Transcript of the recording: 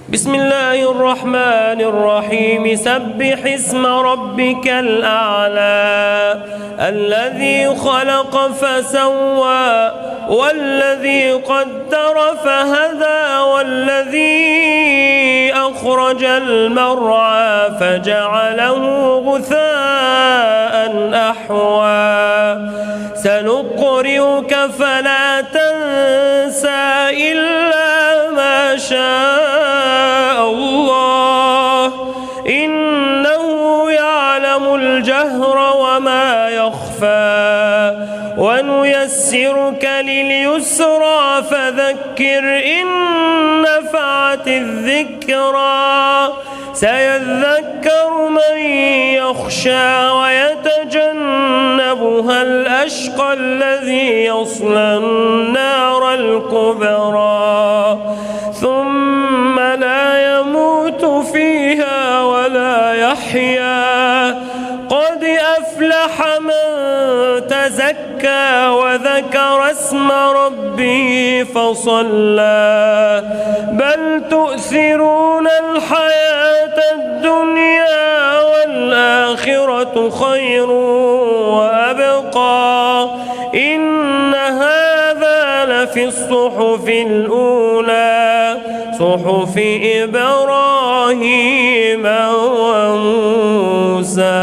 بسم الله الرحمن الرحيم سبح اسم ربك الأعلى الذي خلق فسوى والذي قدر فهدى والذي أخرج المرعى فجعله غثاء أحوى سنقرئك فلا تنسى إلا ما شاء الله إنه يعلم الجهر وما يخفى ونيسرك لليسرى فذكر إن نفعت الذكرى سيذكر من يخشى ويتجنبها الأشقى الذي يصلى النار الكبرى ثم لا يموت فيها ولا يحيا قد أفلح من تزكى وذكر اسم ربه فصلى بل تؤثرون الحياة الدنيا والآخرة خير وأبقى إن هذا لفي الصحف الأولى صحف إبراهيم وموسى.